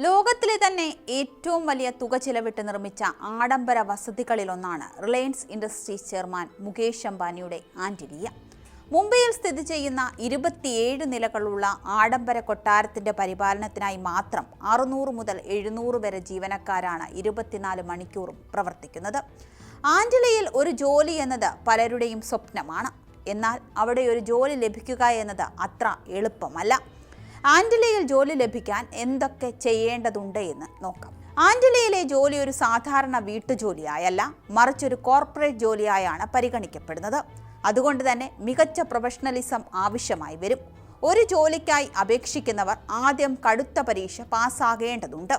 ലോകത്തിലെ തന്നെ ഏറ്റവും വലിയ തുക ചിലവിട്ട് നിർമ്മിച്ച ആഡംബര വസതികളിലൊന്നാണ് റിലയൻസ് ഇൻഡസ്ട്രീസ് ചെയർമാൻ മുകേഷ് അംബാനിയുടെ ആന്റിലിയ. മുംബൈയിൽ സ്ഥിതി ചെയ്യുന്ന 27 നിലകളുള്ള ആഡംബര കൊട്ടാരത്തിന്റെ പരിപാലനത്തിനായി മാത്രം 600 മുതൽ 700 വരെ ജീവനക്കാരാണ് 24 മണിക്കൂറും പ്രവർത്തിക്കുന്നത്. ആന്റിലിയയിൽ ഒരു ജോലി എന്നത് പലരുടെയും സ്വപ്നമാണ്. എന്നാൽ അവിടെ ഒരു ജോലി ലഭിക്കുക എന്നത് അത്ര എളുപ്പമല്ല. ആന്റിലിയയിൽ ജോലി ലഭിക്കാൻ എന്തൊക്കെ ചെയ്യേണ്ടതുണ്ട് എന്ന് നോക്കാം. ആന്റിലിയയിലെ ജോലി ഒരു സാധാരണ വീട്ടുജോലിയായല്ല, മറിച്ചൊരു കോർപ്പറേറ്റ് ജോലിയായാണ് പരിഗണിക്കപ്പെടുന്നത്. അതുകൊണ്ട് തന്നെ മികച്ച പ്രൊഫഷണലിസം ആവശ്യമായി വരും. ഒരു ജോലിക്കായി അപേക്ഷിക്കുന്നവർ ആദ്യം കടുത്ത പരീക്ഷ പാസ്സാകേണ്ടതുണ്ട്.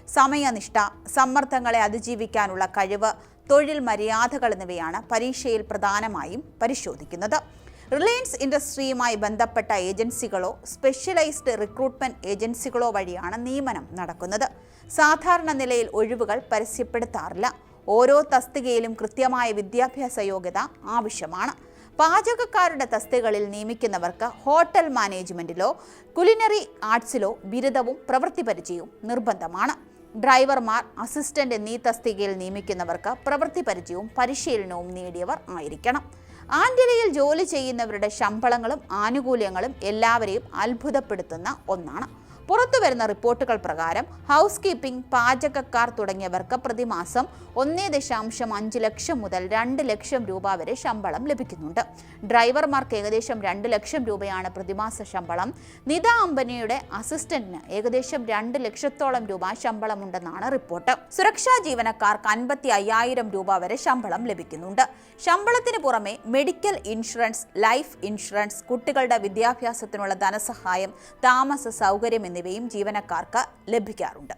സമയനിഷ്ഠ, സമ്മർദ്ദങ്ങളെ അതിജീവിക്കാനുള്ള കഴിവ്, തൊഴിൽ മര്യാദകൾ എന്നിവയാണ് പരീക്ഷയിൽ പ്രധാനമായും പരിശോധിക്കുന്നത്. റിലയൻസ് ഇൻഡസ്ട്രിയുമായി ബന്ധപ്പെട്ട ഏജൻസികളോ സ്പെഷ്യലൈസ്ഡ് റിക്രൂട്ട്മെന്റ് ഏജൻസികളോ വഴിയാണ് നിയമനം നടക്കുന്നത്. സാധാരണ നിലയിൽ ഒഴിവുകൾ പരസ്യപ്പെടുത്താറില്ല. ഓരോ തസ്തികയിലും കൃത്യമായ വിദ്യാഭ്യാസ യോഗ്യത ആവശ്യമാണ്. പാചകക്കാരുടെ തസ്തികകളിൽ നിയമിക്കുന്നവർക്ക് ഹോട്ടൽ മാനേജ്മെന്റിലോ കുലിനറി ആർട്സിലോ ബിരുദവും പ്രവൃത്തി പരിചയവും നിർബന്ധമാണ്. ഡ്രൈവർമാർ, അസിസ്റ്റന്റ് എന്നീ തസ്തികയിൽ നിയമിക്കുന്നവർക്ക് പ്രവൃത്തി പരിചയവും പരിശീലനവും നേടിയവർ ആയിരിക്കണം. ആന്റിലിയയിൽ ജോലി ചെയ്യുന്നവരുടെ ശമ്പളങ്ങളും ആനുകൂല്യങ്ങളും എല്ലാവരെയും അത്ഭുതപ്പെടുത്തുന്ന ഒന്നാണ്. പുറത്തുവരുന്ന റിപ്പോർട്ടുകൾ പ്രകാരം ഹൗസ് കീപ്പിംഗ്, പാചകക്കാർ തുടങ്ങിയവർക്ക് പ്രതിമാസം 1.5 ലക്ഷം മുതൽ 2 ലക്ഷം രൂപ വരെ ശമ്പളം ലഭിക്കുന്നുണ്ട്. ഡ്രൈവർമാർക്ക് ഏകദേശം 2 ലക്ഷം രൂപയാണ് പ്രതിമാസ ശമ്പളം. നിത അംബാനിയുടെ അസിസ്റ്റന്റിന് ഏകദേശം 2 ലക്ഷത്തോളം രൂപ ശമ്പളമുണ്ടെന്നാണ് റിപ്പോർട്ട്. സുരക്ഷാ ജീവനക്കാർക്ക് 55,000 രൂപ വരെ ശമ്പളം ലഭിക്കുന്നുണ്ട്. ശമ്പളത്തിന് പുറമെ മെഡിക്കൽ ഇൻഷുറൻസ്, ലൈഫ് ഇൻഷുറൻസ്, കുട്ടികളുടെ വിദ്യാഭ്യാസത്തിനുള്ള ധനസഹായം, താമസ സൗകര്യം എന്നിവയും ജീവനക്കാർക്ക് ലഭിക്കാറുണ്ട്.